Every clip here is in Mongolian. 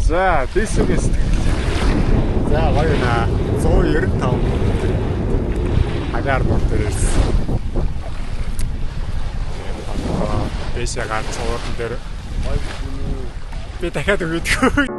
За, дэсүгээс. За, гоё наа. 195. Агаар нот дээрээс. Дэсээ ганц ууран дээр. Би дахиад өгөөдгөө.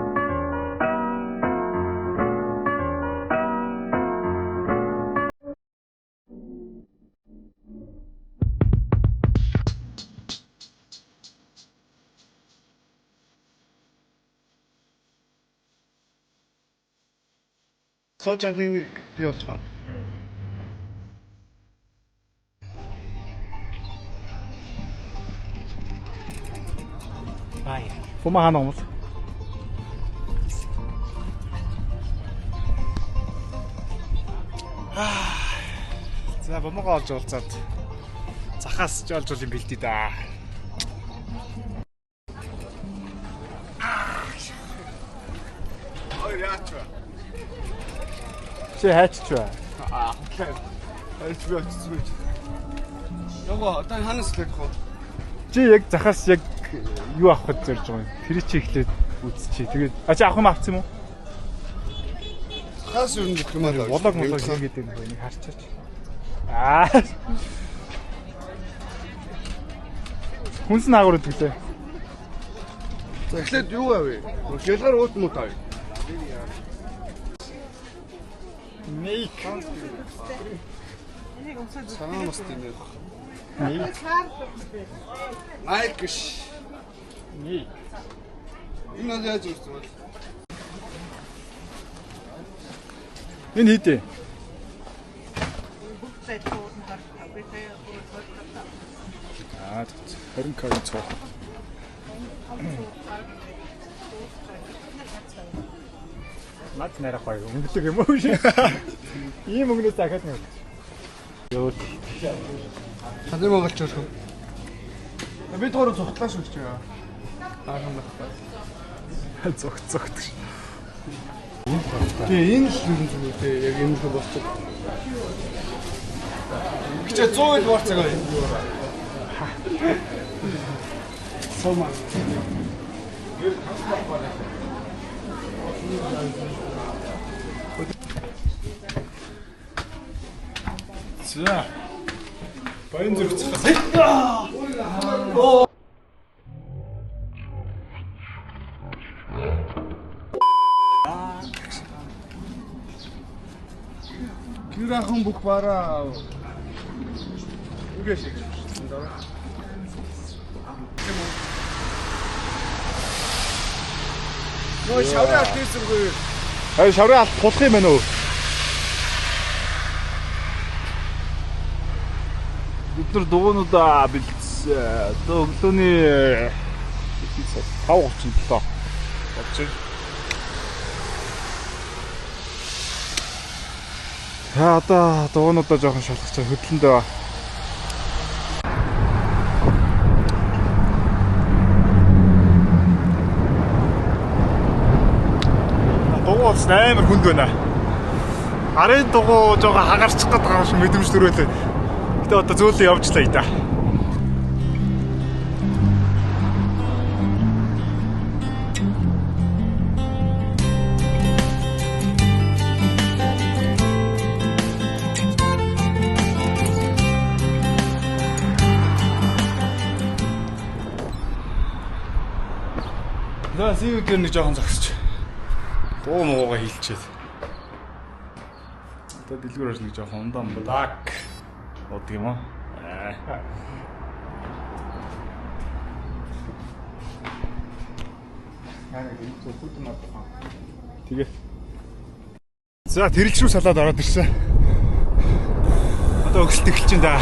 Соожгийн би болчихоо. Бай. Фумахан хүмүүс. За, бомгоо олж уулзаад захаас ч олж юм бэлдээ да. Ой, яач вэ? Чи хайч вэ? Хайч би очсон. Ягаа, одоо ханаас лэх вэ? Чи яг захаас яг юу авах гэж зорж байгаа юм? Тэр чи ихлээд үзчихье. Тэгээд чи авах юм авсан юм уу? Захаас юу нэг юм аа. Влог хийгээд байгаа нэг харчаач. Хүнс наагур үтгэлээ. За эхлээд юу авъя? Гэлгар уут муу тав. Нэг. Цаамаас тийм. Нэг. Майкш. Нэг. Энэ яаж үзсэн бэ? Энэ хийдэ. Аа, 20 кг цоо. Наад нэрах гоё. Өнгөлөг юм уу шээ? Ийм өнгөнөөс дахиад нэг. Ёо. Хадэр монголч болох. Би тоор цогтлаа шүү дээ. Аахан байна. Цогт. Тэгээ энэ л юм зүйл үү? Яг энэ л болчих. Чи 100 л борцоо. Сомаа. За. Баян зүрхцээс. Гэрхэн бүх бараа. Үгүй шиг. Нөө шаврын алт хийсэнгүй. Аа, шаврын алт тулах юм байна уу? Бид нар дугуйнуудаа бэлдсэн. Одоо өглөөний 5:37 болж байна. Одоо дугуйнуудаа жоохон шалгах чаа хөдлөндөө ба. Дугуй бас амар хүнд байна. Арын дугуй жоохон хагарчих гээд байгаа юм шиг мэдрэмж төрөөлөө. Гэтэ одоо зөөлөө явжлаа и да. За зэвэг дээр нэг жоохон зогсож. Дуу муугаа хийлчээд. Одоо дэлгүүрээс нэг жоохон ундаан блак бодог юм аа. Тэгээ. За тэрэлж рүү салаад ороод ирсэн. Одоо өгсөлт эхэлж байна да.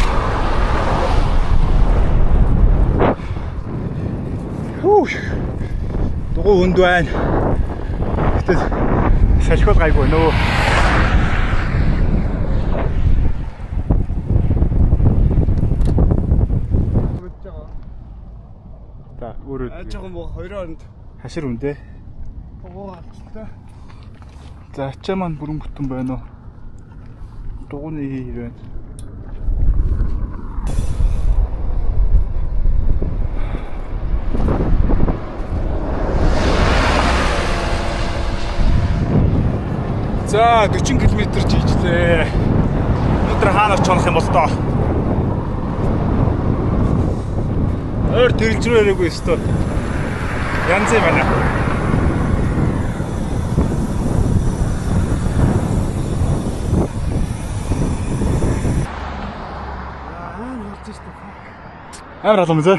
Дугуй хүнд байна. Гэтэл салхиул гайгүй нөө. За өөрөө жоохон боо 2 хооронд хашир үндэ. дугуй алцтай. За ачаа маань бүрэн бүтэн байна уу? Дугуйны хий байна. За 40 км жийжлээ. Өнөөдөр хаана очих юм бол доо. Өөр тэрэлж рүү яриаггүй өстөө. Янз юм байна. Амар алам зэ.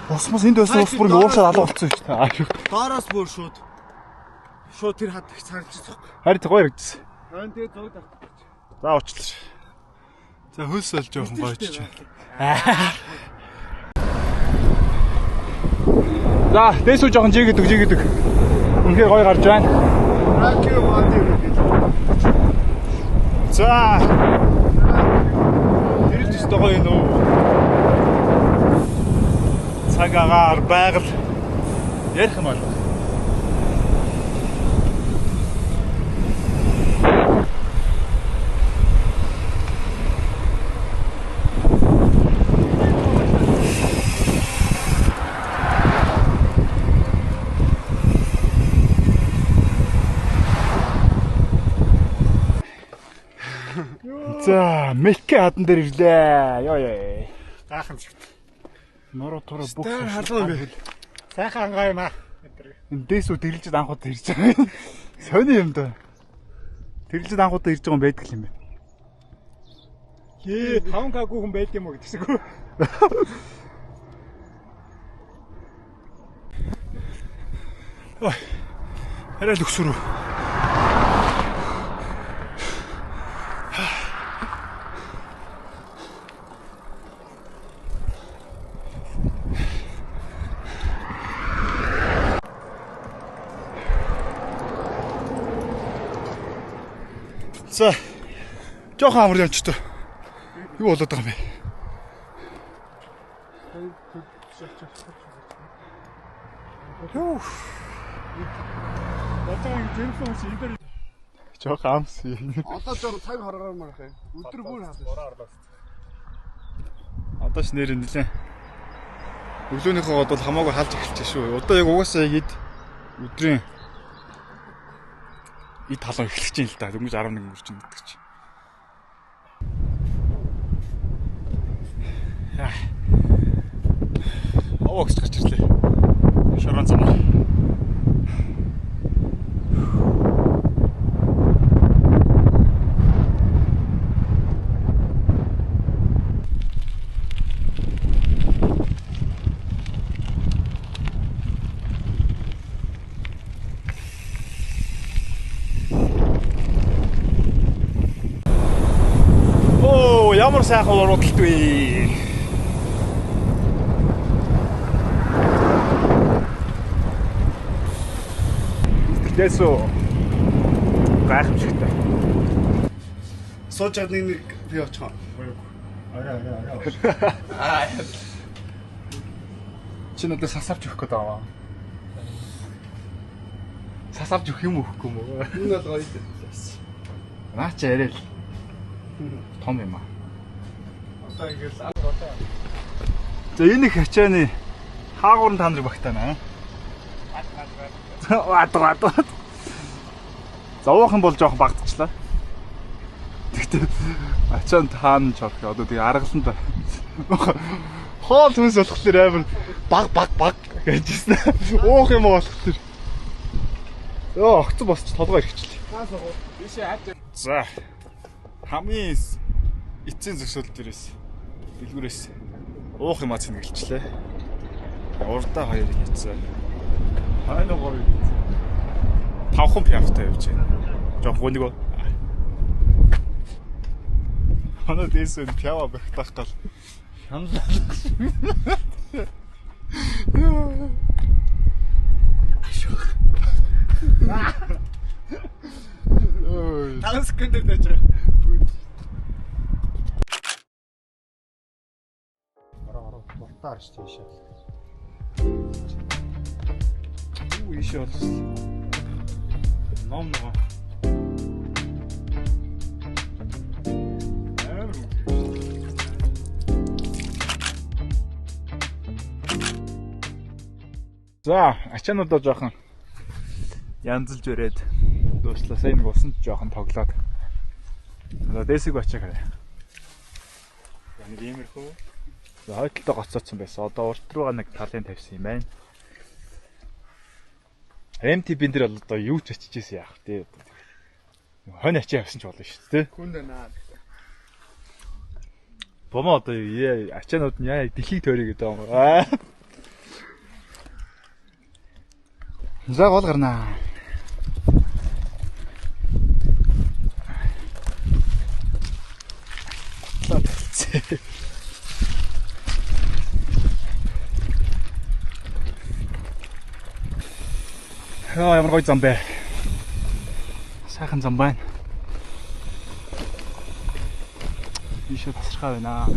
Босмос энд байсан ус бүр уушаад алга болчихсон шүү дээ. Аа шүү. Доороос бүр шууд тэр хад их цаагчсан. Харин гоё хэрэгжсэн. Харин тэгээ зогд авах. За уучлаарай. За хөлс бол жоохон гоёч. За дэсүү жоохон жигэдэг. Үнхээр гоё гарч байна. Ракио мати. За. Тэрж өстой гоё нөө. Цагаагаар байгаль ярих юм байна. За, Мекке хадан дээр ирлээ. Ёо. Гайхамшигт. Нороо тураа бүх халуун бай. Сайхан ангаа юм аа. Дэсүү тэрэлжид анхудаа ирж байгаа. Сони юм да. Тэрэлжид анхудаа ирж байгаа юм байдаг юм байна. Хээ, 5 каггүй хүн байд юм уу гэдэгсэгүй. Ой. Хараа л өксөрөө. За. Жохон амар юмчтой. Юу болоод байгаа юм бэ? Юу? Батаа гэрсэн үс энэ дээр жохон амс. Одоо жоо цаг хороор марах юм. Өдөр бүр хаалаа. Одоо ч нэр нэлээ. Өглөөнийхөө бол хамаагүй хаалж эхэлчихсэн шүү. Одоо яг угаасаа яг өдрийн эд талаа эхэлж юм л да. Дөнгөж 11 мөрч юм гэдэг чи. Яа. Овогч гарч ирлээ. Шорон замаар. Ямар сайхан уруудалт вэ? Дэсүү. Гайхамшигтай. Сууж нэг би очихоо. Арай. Чи надад сасавч өгөх гээд байгаа. Сасавч өгөх юм өгөхгүй юм уу? Энэ бол гоё. Наа чи яриа л. Том юм аа. Одоо ингээл За энэ их ачааны хаагуурн та нарыг багтаана. Ваад. Зовох юм бол жоохон багдчихлаа. Тэгтээ ачаан таан ч орох. Одоо тэгээ аргалан та. Хоол хүнс болохоор амар баг гэжсэн. Уух юм болохоор. Йоо, огцон босч толгой ирчихлээ. За. Хамгийн эцсийн зөвсөл дээрээс дэлгүүрээс уух юм ац хэлчихлээ. Урдаа 2 хийцээ. Хайна 3. 5 пиавтай явж байна. Жохоо нэг. Ханаа дэсэн пиава бахтах гал. Ханлаа. Ашиг. Ой. 5 секунд дэж. Таарч тийш. Уу ийш болсон. Ном нөгөө. За, ачаануудаа жоохон янзалж өрөөд дууслаасаа энэ усан жоохон тоглоод. Одоо дэсиг бачаа хараа. Нэг иймэрхүү. Хойдолтой гоцоодсон байсан. Одоо урт руугаа нэг талын тавьсан юм байна. MTB дээр бол одоо юу ч очижсэн яах вэ? Хонь ачаа явсан ч болно шүү дээ. Хүнд наа. Бомо одоо ачаанууд нь яа дэлхийг тойрё гэдэг юм. Аа. За гол гарнаа. Ямар гоё зам бэ. Сайхан зам байна. Бишээ тасархаа байна.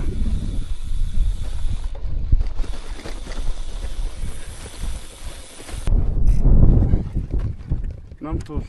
Намтул.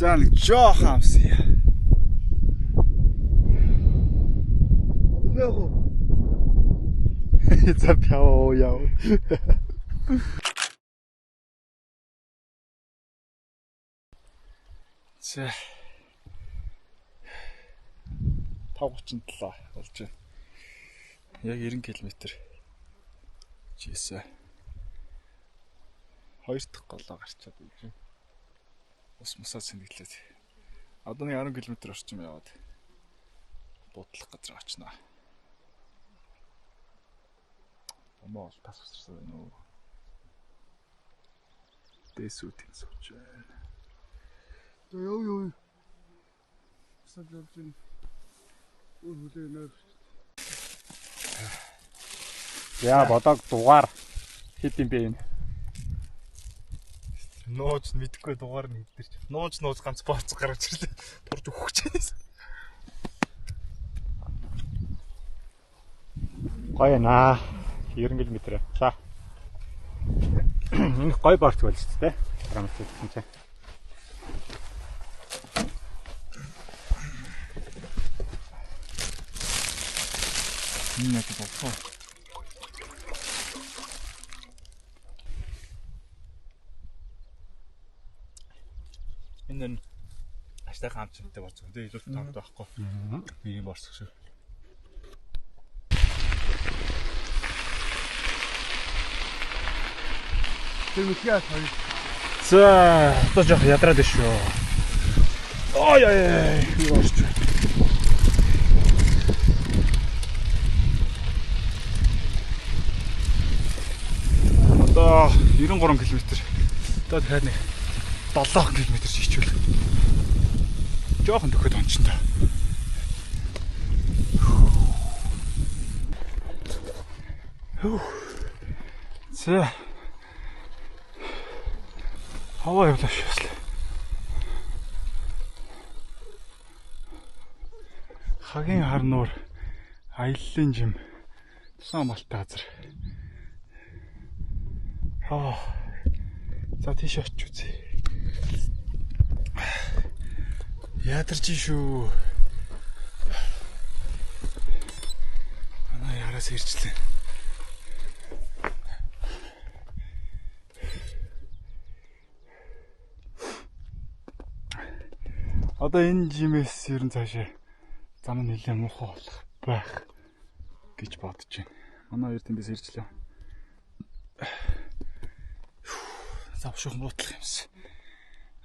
За нэг жоох амсан яа. Яах вэ? За пяо яа. За 5:37 болж байна. Яг 90 км. Жийсэ. 2 дахь голоо гарчаад байна. Ус мусаа сэндэглээд. Одоо нэг 10 км орчим яваад буудлах газар очноо. Бомоо тас усарсан байна уу? Дэсүүтэн сууж байна. Ёо. Садлж ин. Үлээ нэр. Яа бодог дугаар хэд юм бэ энэ? Нууж мэдхгүй дугаар нь идэрч. Нууж ганц бооц гаргаж ирлээ. Турж өгөх чээс. Гоё наа. 90 км. За. Энэ гоё борч болж тээ. Харамт гэсэн чинь. Энэ яг болов. Энэ аштай хамчтай болцсон. Тэгээ илүү томд байхгүй. Би юм борсох шүү. Тэмхээ хоёр. За, одоо жоох ядраад шүү. Ой ой, юу болч. Одоо 93 км. Одоо дахиад нэг 7 км шийчүүл. Жохон төхөд онцсон та. За. Хаваа явлаа шээс. Хагийн хар нуур аяллаа жим тусан амгалтай газар. За тийш очиж үзье. Ядарч шүү. Манай яраас ирчлээ. Одоо энэ жимээс ерэн цаашаа зам нь нэлээд муухай болох байх гэж бодож байна. Манай хоёр тэндээс ирчлээ. Завшуухан буутлах юмсан.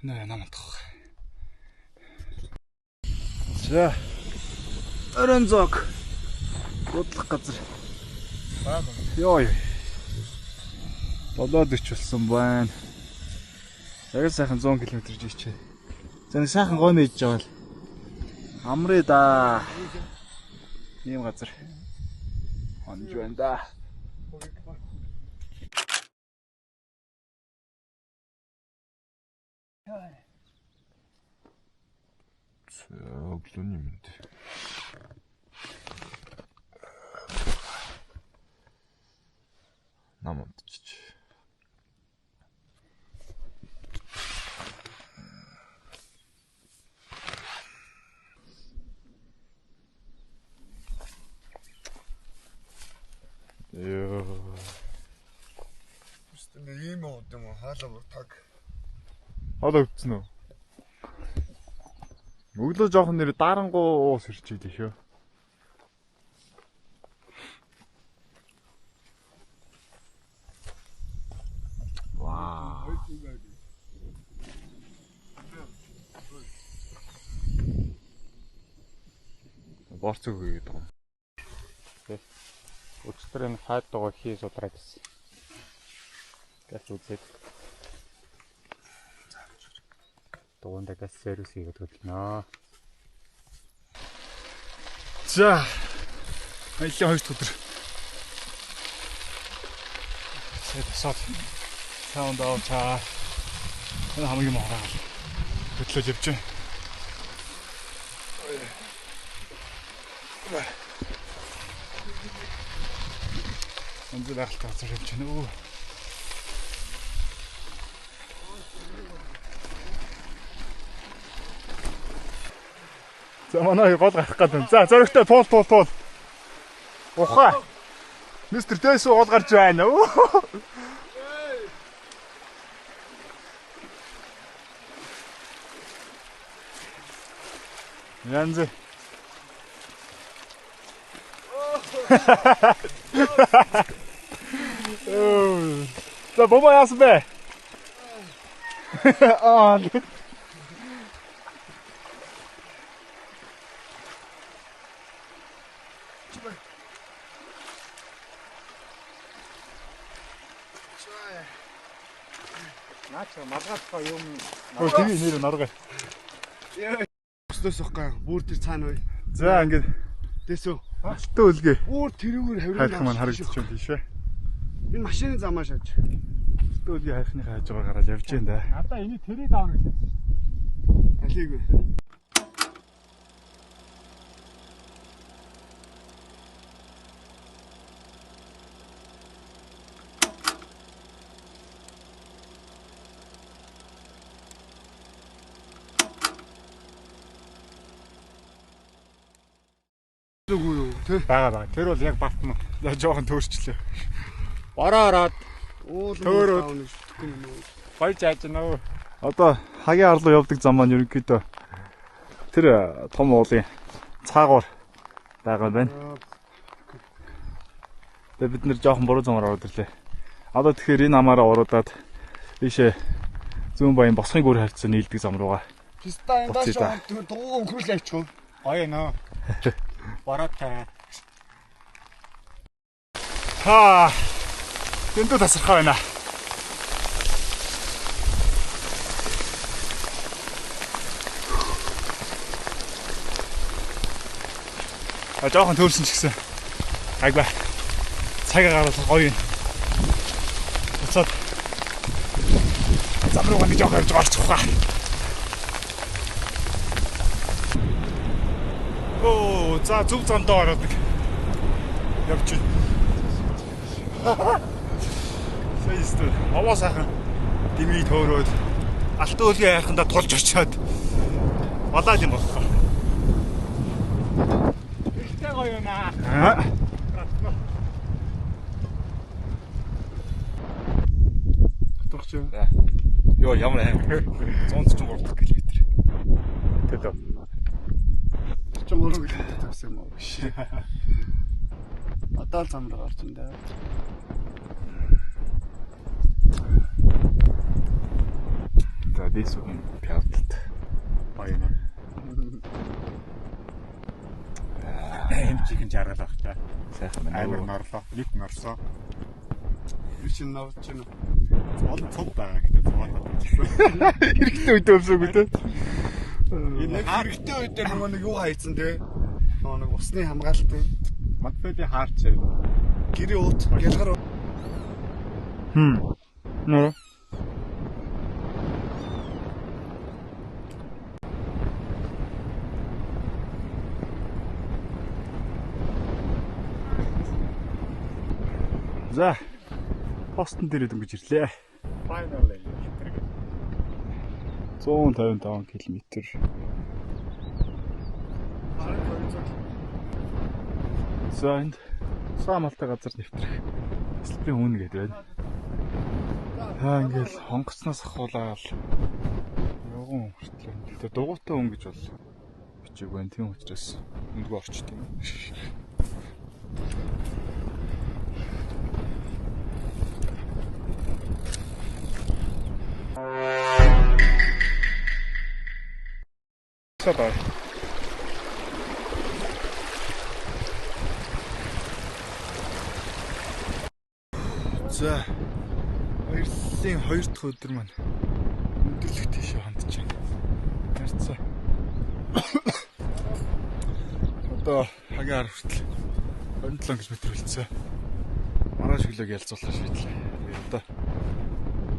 Наа намтах. За. Орон зог. Буутлах газар. Йоо. 7:40 болсон байна. Яг сайхан 100 км жийчээ. За нэг сайхан гой мэж жаавал. Амраа да. Ийм газар. Онж байна да. Өглөөний мэнд. Нам унтчих. Ёо. Үстэн ийм ууд юм уу? Хаалга таг. Одоо өгцөн үү? Өглөө жоохон нэр дарангуу уус ирчээд ихөө. Вау. Борцог үгээд байгаа. Өчтөр энэ хаад байгаа хий судраад байсан. Газ үзээд. Дуунда газ сервис хийгээд хөдлөнө. За. Аялын 2 өдөр. Сэдсаад. Саунд авчаа. Энэ хамгийн мохоо. Хөдлөж явж байна. Өндөр ахалт газар явж байна уу? За манай гол гарах гэдэг. За зөрөгтэй туул. Ухаа. Мистер Дэсүү гол гарч байна уу? Янз. За бомба яасан бэ? Аа. Наач малгайхаа юм. Өө тийм нэр наргай. Өстөөс өгөхгүй. Бүр тэр цаана бай. За ингээд Дэсүү. алтан үлгээ. Бүр тэрүүгээр Хайх маань харагдчих юм тийш ээ. Энэ машины замаа шавж. Алтан үлгээ хайхны хааж байгаа гараад явж байна да. Надаа энийг тэрий даавна гэсэн. Алиг вэ? Бага. Тэр бол яг бартна. За жоохон төөрчлөө. Бороо ороод төөрөөд гоё жааж нөө. Одоо хагийн арлуу явдаг зам маань ерөнхийдөө тэр том уулын цаагуур байгаа байна. Тэгээ бид нэр жоохон буруу замаар ороод ирлээ. Одоо тэгэхээр энэ амаараа оруудаад ийшээ зүүн баян босхын гүр харьцаа нийлдэг зам руугаа. Пистаа энэ дааш дугуйг өнгөрүүл авчих. Гоё нөө. Бороотой. Ха. Дэндүү тасархаа байна. Жоохон төөрсөн ч гэсэн айгаа цагаа гаргах гоё юм. Буцаад зам руу нэг жоохон явж орчих واخа. Оо, за зөв замдаа ороод явж байна. Сэйстэ. Аваа сайхан дими төөрөөд алтан үлгийн хайхандаа тулж очиод болоод юм болохоо. Ихтэй гоё юм аа. Тохч юу? Йоо, ямар аим. 143 км. Тэт. 33 км тавьсан юм уу? Одоо л зам руу орж энэ. За дэс үн пяуталт. Баяна. Эмчиг жаргал авах та. Сайхан байна. Амар норлоо. Лит норсоо. Вишин навч юм. Олон цуг байгаа гэдэг цугаалаад байна. Хэрэгтэй үед өвсөөгөө те. Энэ хэрэгтэй үед нөгөө нэг юу хайцсан те. Нөгөө нэг усны хамгаалалт. Матфеди хаарч. Гэрээ уут гялгар. Нөө. За. Постон дээр дөнгөж ирлээ. Final ээ. 155 км. За энд Самалтай газар нэвтрэх Эслэпийн үн гэдэг байна. Ингээл хонгоцноос ахуулаад явган хүртэл байна. Тэгээ дугуйтай үн гэж бол бичиг байна. Тийм учраас үндгөө орчт юм. Садай. За баярлалын 2 дахь өдөр маань өндөрлөх тийшээ хандж байна. Харцаа. Одоо хагийн 10 хүртэл 27 км үлдсэн. Маргааш өглөөг ялцуулах шийдлээ. Тэгээд одоо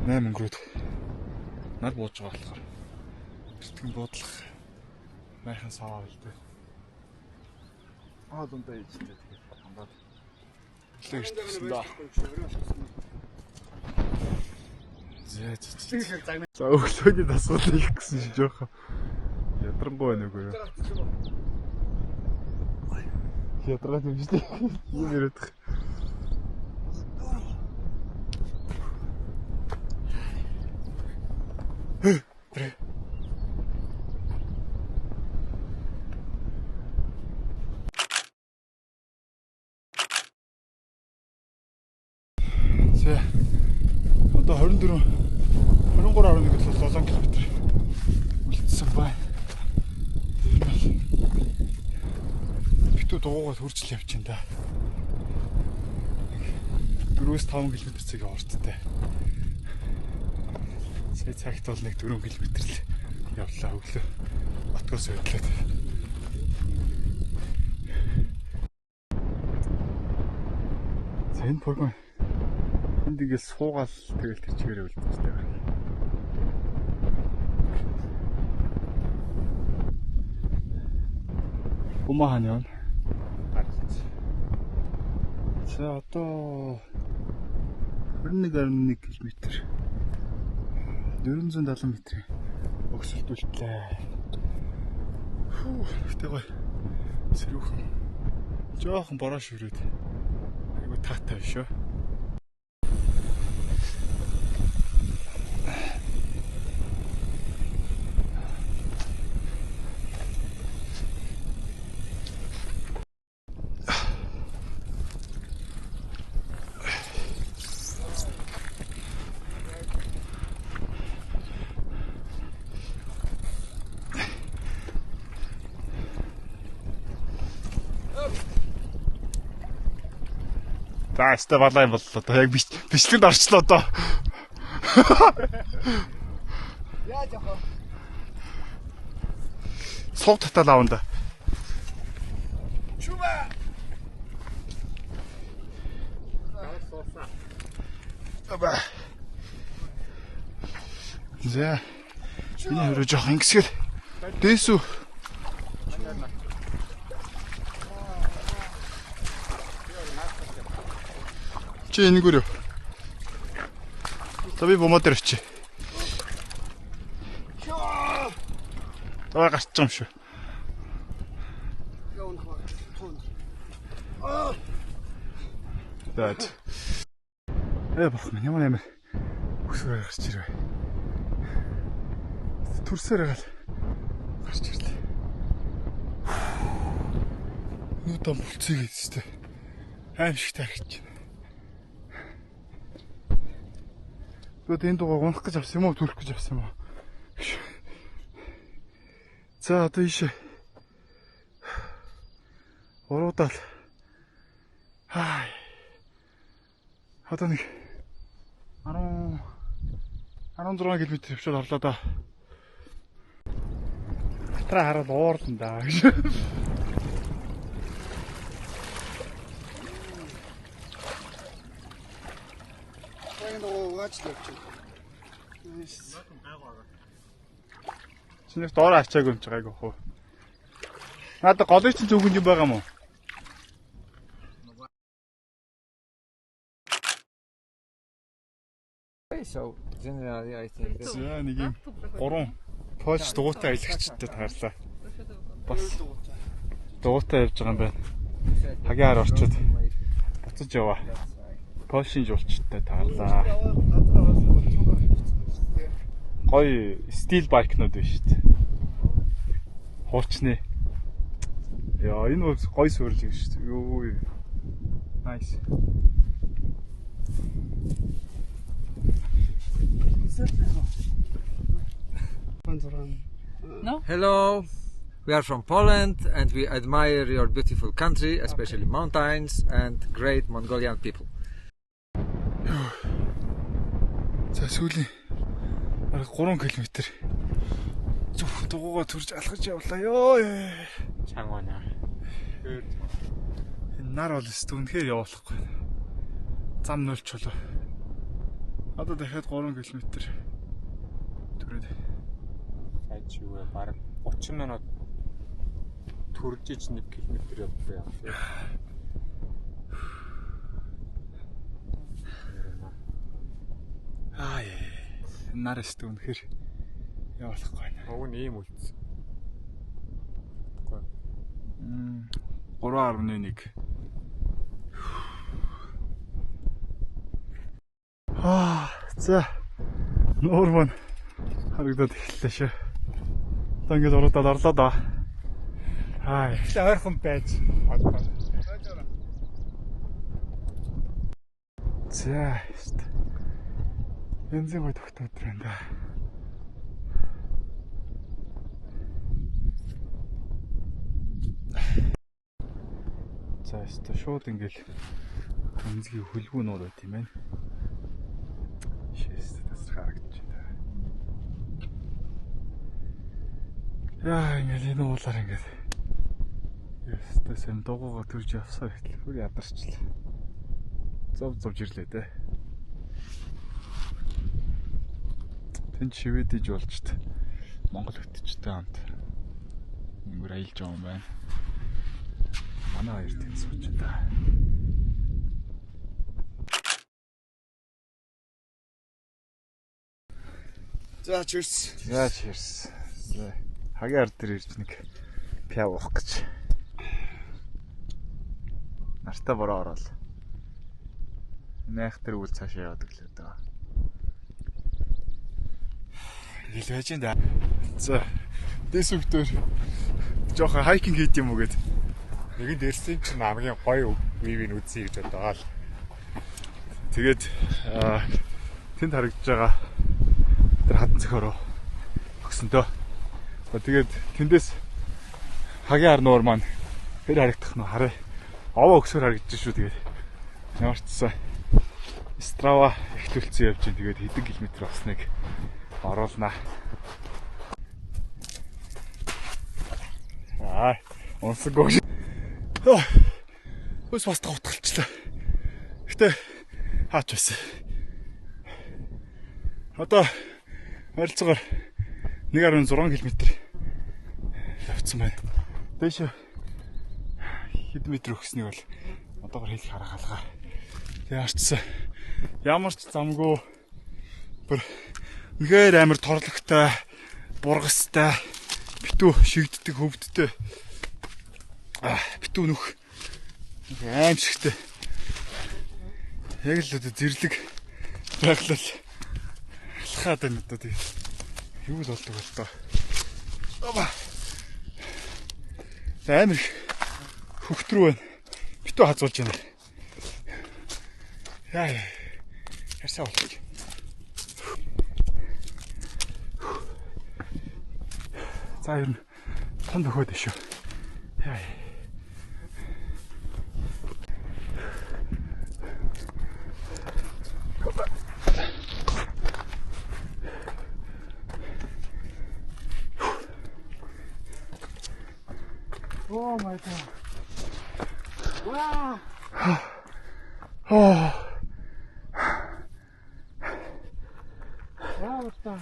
8 өнгөрөөд нар бууж байгаа болохоор эртгэн буудлах майхан саваа хэлдэг. Дундаа ичтэй тэгээд хандаад өглөө ирсэн даа. За өглөөний дасгал хийх гэсэн чинь жоохон ядрангуй байна үгүй юу? Ядраа юм шүү дээ. Юм яриад. За одоо 23.7 км үлдсэн байна. Битүү дуугаад хурцл явж байна да. 4-5 км цагийн орцтой. Сая цагт бол нэг 4 км л явлаа өглөө. Батгаас өдлөөд. За энэ програм энд игээл суугаал тэгэл тэр чигээрээ үлдсэн шүү дээ. Бумахан явна. За одоо 21.1 км 470 м өгсөлт үлдлээ. Тэгтээ гоё. Сэрүүхэн. Жоохон бороо шүрээд. Айгу таатай биш үү? За өстой балаа юм боллоо. Одоо яг бичлэгэнд орчлоо одоо. Яаж яах вэ? Сов татал аавна. Чуба. Аба. За. Энэ хөрөө жоох ингэсгэл. Дээсүү. Чи энэгүрөө. За би бомоо дээр очие. Аа гарч юм шүү. Дээд. Бах минь ямар өсвөр гарч ирвэ. Төрсөөр гал гарч ирлээ. Нүдэн булцыг хийжтэй. Аимшигтай харагдаж байна. Тэгвэл энэ дугаар унах гэж авсан юм уу, төрөх гэж авсан юм уу? За одоо ийшээ. Уруудаал. Хай. Одоо нэг 16 км явчаад орлоо да. Хатраа хараад уурлан да гэж. Чинээс доор ачаагүй юм чиг айгу хөө. Надад голыг чинь зүгэн юм байгаа мó. so generally I think that За нэг юм 3 Польш дугуйтай аялагчтай таарлаа. Бас дугуйтай явж байгаа юм байна. Хагийн хар орчод буцаж яваа. Польшийн жуулчтай таарлаа. Гоё стил байкнууд байна шүү дээ. Хуучны. Яа энэ бол гоё суурил юм шүү дээ. Йоо. Nice. No? hello, we are from Poland and we admire your beautiful country, especially mountains and great Mongolian people. За сүүлийн 3 км зүг дугуйгаа төрж алхаж явлаа ёо. Чангоо нар. Энэ нар бол өстө үнэхээр явуулахгүй. Зам нөлч чулуу. Одоо дахиад 3 км төрөөд. Сайч юу вэ? Бараг 30 минут төрж ич 1 км явлаа. Аа нар өстө үнэхээр явуулахгүй байна. Уг нь ийм үлдсэн. 3.1. За. Нуурман харагдаад эхэллээ шүү. Одоо ингэж урагдаад орлоо да. Эхлээ ойрхон байж. За. Бензин гой тогтоод байна да. За өстө шууд ингээл бензгийн хөлбөөнүүд байт юм байна. Шээс тасрах харагдаж байна. Яа ингээл энэ уулаар ингээд өстө сэм дугуйгаа төрж явсаар хэтэл бүр ядарчлаа. Зов ирлээ дээ. Тэн шивэд иж болчт. Монгол хөтчтэй хамт өнгөр аялж байгаа юм байна. Манай хоёр тэнд сууж байна. За cheers. За cheers. За хагийн ард дээр ирж нэг пяв уух гэж. Нартай бороо ороод. Найх тэр үл цаашаа яваад өглөө дөө. Ил байж энэ. За дэсүгтөр жоохон хайкинг хийд юм уу гэд. Нэгэн дэрсэн чинь хамгийн гоё вивийг үзье гэж бодоо л. Тэгээд тэнд харагдаж байгаа тэр хатан цохороо өгсөндөө. Тэгээд тэндээс хагийн ар нуур маань тэр харагдах нь хараа. Овоо өксөр харагдаж шүү. Тэгээд ямар ч цаа Strava ихтүүлсэн явж байна. Тэгээд хэдэн километр болсныг оруулнаа. Унсаггүй. Ус бас тавтгалчлаа. Гэтэ хаач байсан. Одоо ойролцоогоор 1.6 км явцсан байна. Дэш хэдэн метр өгснэг бол одоогоор хэлэх харах алгаа. Тэгээ арчсан. Ямар ч замгүй бүр үнэхээр амар торлогтой, бургастай, битүү шигддэг хөвдтэй. Битүү нүх аимшигтэй. Яг л одоо зэрлэг байглал алхаад байна одоо тийм. Юу л болдог бол тоо. Опа. Амар хөвгт рүү байна. Битүү хазуулж байна. Яа. Ярсаа болчих. За ер нь танд өгөөд шүү. Яа. Oh my god. Wow. Oh. Wow, está.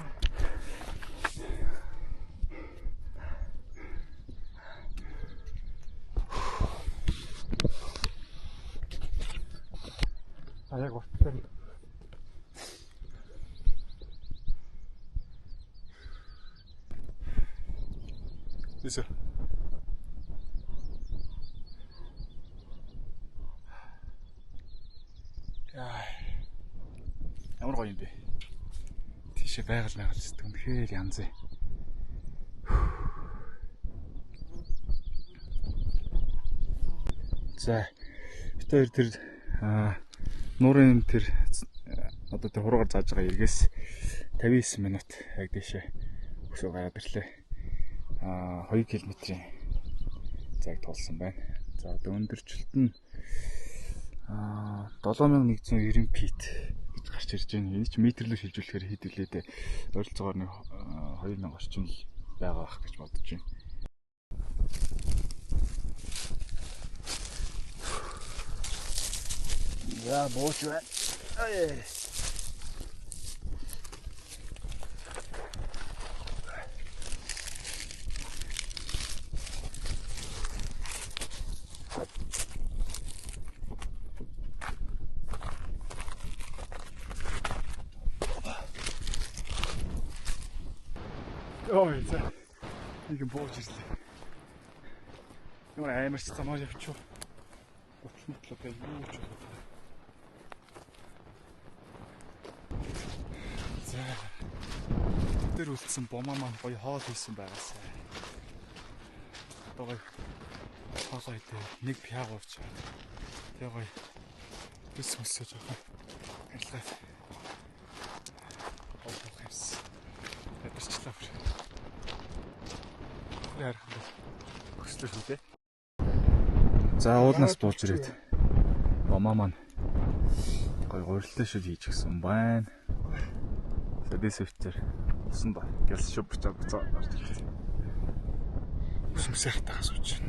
Allá, guarda. Тийш. Яа. Ямар гоё юм бэ? Тийшээ байгаль зү үнэхээр янз. За бид хоёр тэр нуурын тэр одоо тэр хуруугаар зааж байгаа эргээс 59 минут яг дэшээ өсөө гараад ирлээ. 2 км-ийн цаг тулсан байна. За одоо өндөрчлөлт нь 7190 фит гэж гарч ирж байна. Энд ч метрлөө шилжүүлэхээр хэд вүлээ дээ. Ойролцоогоор нэг 2000 орчим байгаа ах гэж бодож байна. За бууч байна. Ой, за. Нэг юм бууж ирлээ. Ямар амарч замаар явчих. Готлотлоо гэх юу ч байна. За. Тэр үлдсэн бомаа маань гоё хоол хийсэн байгаасаа. Одоо гоё хоолой идэ нэг пяг уурч. Тэгээ гоё бис мөсөж байгаа. Арилгаад. Хоолой хийсэн. Тэрчлээ. Ярих хөслөж үү. За уулнаас бууж ирээд бомаа маань гоё гурилтай шил хийж гисэн байна. Сэдэс өвтөр усан ба гэлс шүп буцаа гарч ирсэн. Усмсэх тагас үуч.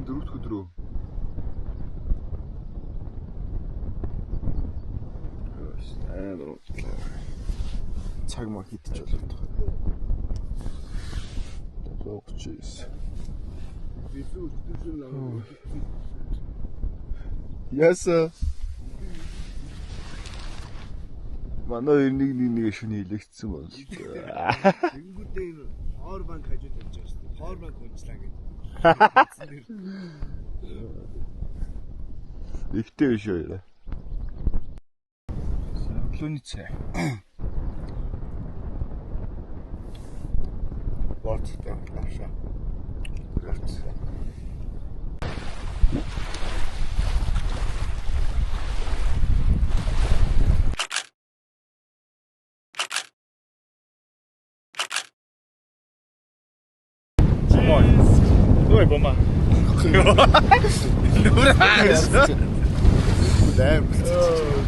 Дөрөвт өдрөө. Цаг маа хитэж болоод байгаа. 139. Yes. Манай нэг шүний илэгдсэн байна. Тэнгүүдээ энэ хоор банк хажууд тавьж байгаа шүү дээ. Хоор банк унцлаа гэдэг. Ихтэй биш үү? Өглөөний цай. Борцтой авшаа. Борц. Ой бомаа. Нүрээс. Дэм.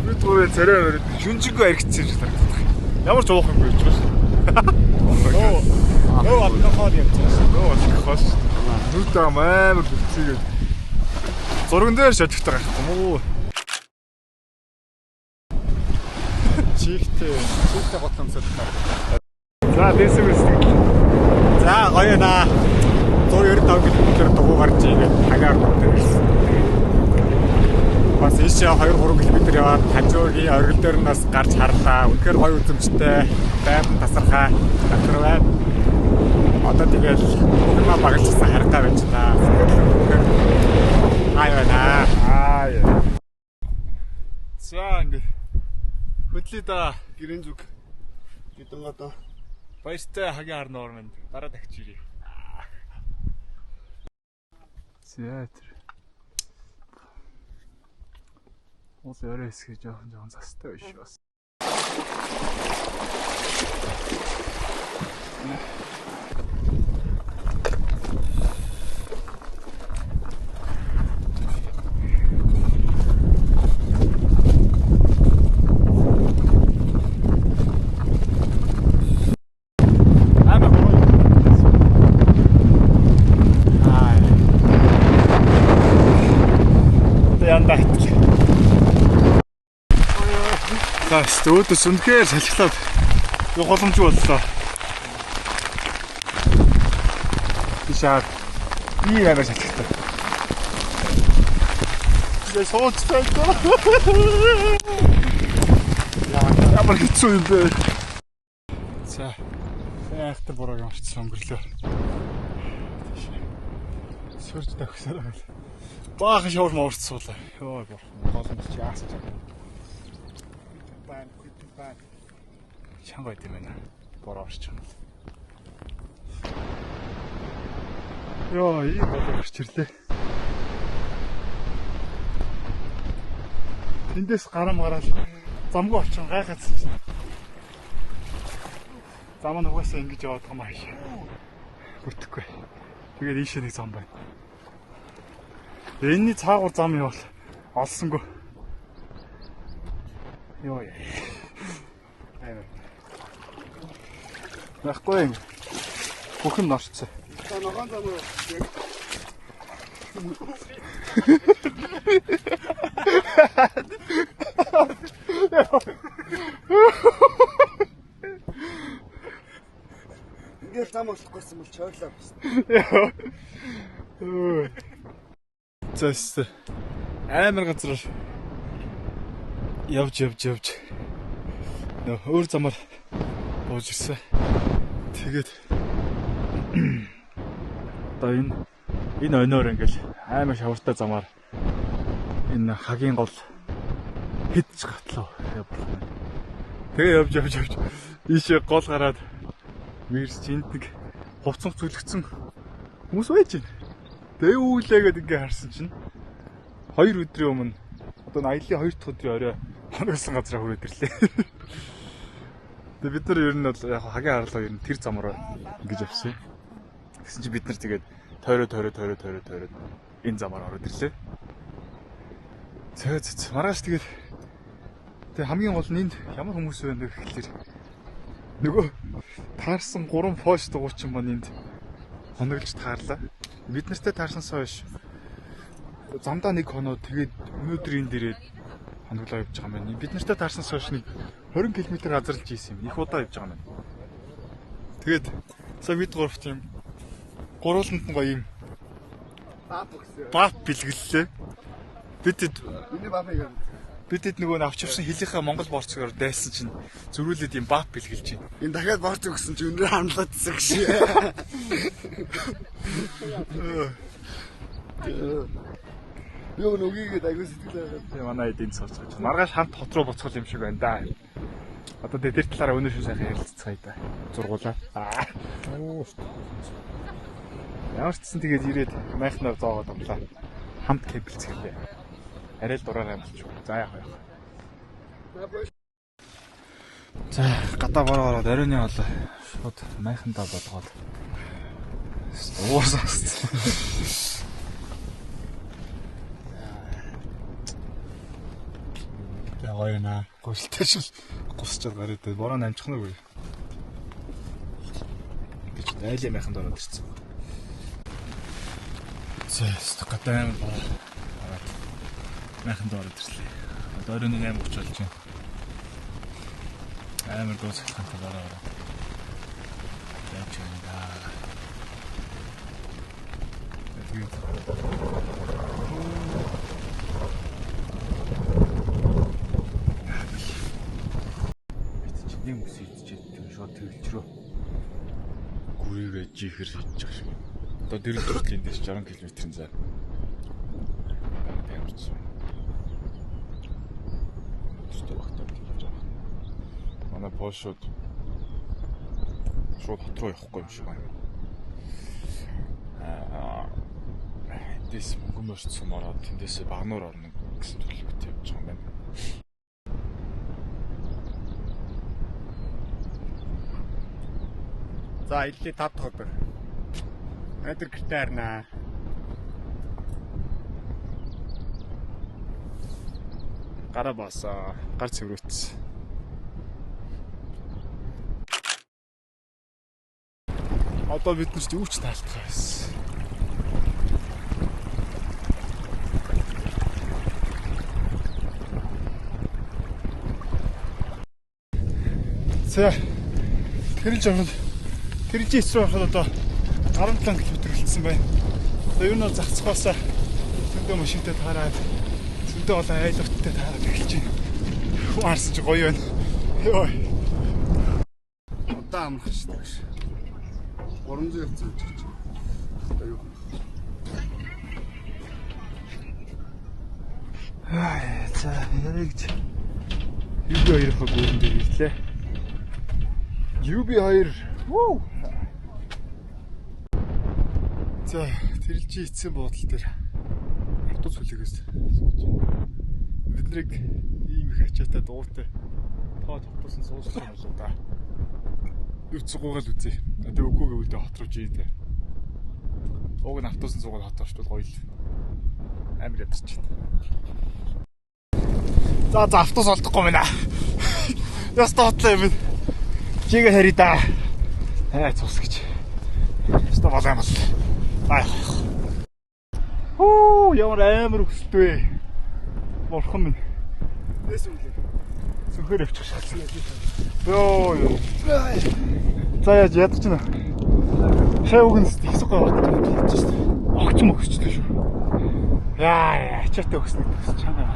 Би түрүү царай шүнжиггүй аригдсан шиг харагддаг. Ямар ч уух юм бэ ч бас. Нөө алкохол явчихсан. Нөө алкохол. Нүртэй амар бүцгээд. Зурган дээр шатчихдаг байхгүй юу? Чихтэй готломсод. За дэсвэс. За гоё наа. 195 км дугуй гарч игээд хагаар нутаг ирсэн. Бас ийшээ 2-3 км яваад хажуугийн оргил дээр нас гарч харлаа. Үнэхээр гоё үзэмжтэй, байран тасархай газар байна. Одоо тэгэл бүгмаа багалжсан хартай байж та. Хай байна. Хай. За ингэ хөдлөе да. Гэрэн зүг. Гэдэг одоо баяртай хагийн харна ормонд дараа дахиж ирье. Театр. Уус өрөө хэсгээ жоохон застай биш бас. За өөдөөс үнэхээр салхилаад боломжгүй боллоо. Тишаад би амар салхилтаа. Тэгээ сууцтай даа. Ямар хэцүү юм бэ? За. Айхтар буруу ямарчсан өнгөрлөө. Сөрж тагсаар байл. Баахан шавар маварч суулаа. Йоо боломж чи яасан ч. Баан. Чанга байт юм байна. Буруу орч юм. Йоо, ийм болоо орч ирлээ. Тэндээс гарам гараад замгүй очин гайхацсан чинь. Зам нь угаасаа ингэж яваад байгаа маа хий. Бүтэхгүй. Тэгээд ийшээ нэг зам байна. Энэний цаагуур зам явал олсонгүй. Йоо яа. Аймаа. Нахгүй. Бүх юм норцсон. За ногоон зам уу? Ингээд зам олохгүйсэн бол чойрлоо басна. Зэс амар газар явж нөө өөр замаар бууж ирсэн. Тэгээд одоо энэ өнөөр ингээл амар шавартай замаар энэ хагийн гол хидж гатлаа явуулна. Тэгээ явж ийшээ гол гараад мэрс чинт нэг хувцсан зүлгцэн хүмүүс байж байна. Тэгээ үүлээгээд ингээ харсан чинь 2 өдрийн өмнө одоо аяллаа 2 дахь өдрийн орой хоногсон газараа хүрээд ирлээ. Тэгээ бид нар ер нь бол яг хагийн харлаа ер нь тэр замаар ингэж явсан. Тэгсэн чинь бид нар тэгээд тойроо энэ замаар ороод ирлээ. Зөө маргааш тэгээд хамгийн гол нь энд ямар хүмүүс байна гэхэлэр нөгөө таарсан 3 пост дугуйчин маань энд хоноглож таарлаа. Бид нартай таарсансаа биш. Замдаа нэг хоноо тэгээд өнөөдөр энэ дээрээ хоноглоо явж байгаа юм байна. Бид нартай таарсансаа биш нэг 20 км газарлж ийсэн юм. Их удаа явж байгаа юм байна. Тэгээд сая бид гуравт юм гурвууланд нь гоё юм баап бэлгэллээ. Бидэд нөгөө авчирсан хилийнхаа Монгол борцгоор дайсан чинь зөрүүлээд юм баап бэлгэлж байна. Энэ дахиад борц өгсөн чи өнөр хамлаадсан гэж. Юу нөгийгээд аягүй сэтгэл байгаад. Тэгээ манай эдийн цавцгаж. Маргааш хамт хот руу буцгал юм шиг байна да. Одоо тэр талаараа өнөө шүү сайхан ярилццгаая да. Зургуулаа. Ямар ч гэсэн тэгээд ирээд майхнаар зоогоод амлаа. Хамт кемплцгэлээ. Арай л дураараа болчих. За яах вэ? За гадаа бороо ороод оройны хоолой шууд майхандаа болгоод уусаас. Яагаад гуйлтай шил гусчаад гараад бороо амжих нүг. Гэж айлын майханд ороод ирсэн. За гадаа амар бороо майханд ороод ирлээ. Одоо оройн 8:30 болж байна. Амар дуусахтай бороо. Яаж юм да. Чиний мөс идчихэд шууд төвлөрөө. Гүрийгээ жихэр хийж байгаа шиг. Одоо дэрэл төрлийн дэс 60 км-ийн зай. Ямарч. Төстөө багтаа хийж байгаа. Манай Польшууд шууд хот руу явахгүй юм шиг байна. Дэс мөнгөмөрцсөн ороод тэндээсээ багнуур орно гэсэн төлөвтэй явж байгаа юм байна. За илээ 5 дахь өдөр. Өдөр гэртээ харнаа. Гараа баасаа, гар цэврүүц. Одоо бид нарт юу ч таалтах байсан. За. Тэрэлж эсрэг ороход одоо 17 км үлдсэн байна. Одоо юу нэ зацхаасаа зөндөө машинтай таараад зөндөө олон айлгттай таараад эхэлж байна. Хүн харсан чи гоё байна. Йоо. Одоо амрах шүү дээ. 300 явцсан гэж байна. Одоо юу? За яг UB2 хог үүрэнд ирлээ. UB2. Вуу. За тэрэлж ийцсэн буудлын дээр автобус хүлээгээс бид нарыг ийм их ачаатай дуутай тоо автобусын суулгах юм болоо да. Юу ч гуугаал үзье. Тэгээ үгүй гэвэл хот руу жий дээ. Уг нь автобусын суугаад хот орчвол гоё л. Амар ядарч байна. За автобус олдохгүй байна. Яста хотлоо юм. Чигээ хари да. Цус гэж. Яста болоо юм бол. Оо, ямар амар өсөлтөө. Бурхан минь. Сүнхээр явчих шалсан. Йоо. За яаж ядаж байна. Шаа үгэнс ихсэг гоо болчихсон шүү дээ. Огч мөгсчлээ шүү. Яа, ачаатай өгснө гэж чанга.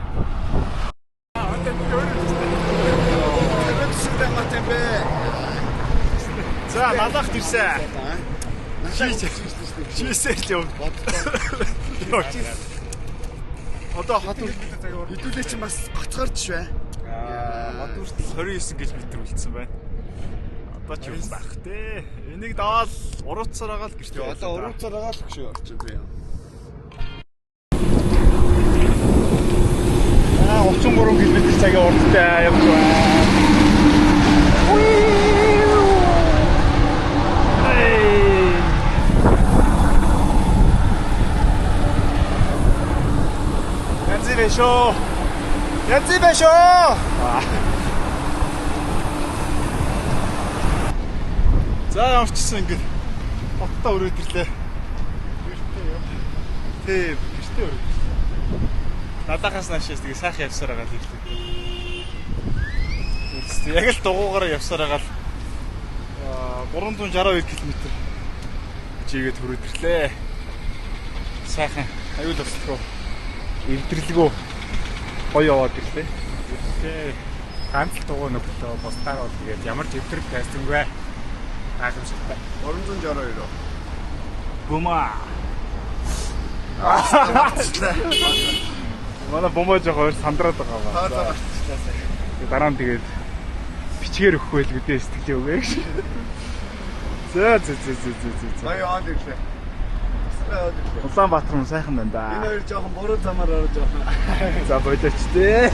За надад ирсэн. Чийсээр л юм. Одоо хот Хэдүүлээ чи бас гоцгоорч швэ. хот хүртэл 29 км үлдсэн байна. Одоо ч юм байх те. Энийг даал урууцаар агаал гэртээ. Одоо урууцаар агаал гэж орчих би. 33 км цагийн урттай явж байна. Янзи бэшо. За явчихсан ингээд хоттоо өрөөд ирлээ. Тэг, гэртээ өрөөд. Надахаас наашаас тэгээ сайхан явсаар байгаа л ирлээ. Яг л дугуугаараа явсаар байгаа л 362 км чигээд хүрээд ирлээ. Сайхан аюул өсөлтгөө эвдэрлэгөө гоё яваад ирлээ. Тэгээ ганц дугуй нөхлөө бусдаар бол тэгээд ямар ч өвтөр байсангүй гайхамшигтай. 362. Бума. Манай бомбо жоохон сандраад байгаа ба. Дараа нь тэгээд бичгээр өгөх байл гэдээ сэтгэлээ өгөө гэж. За. Баяа яваад ирлээ. Улаанбаатар хүн сайхан байна да. Энэ хоёр жоохон буруу замаар орж байгаа. За болооч тээ.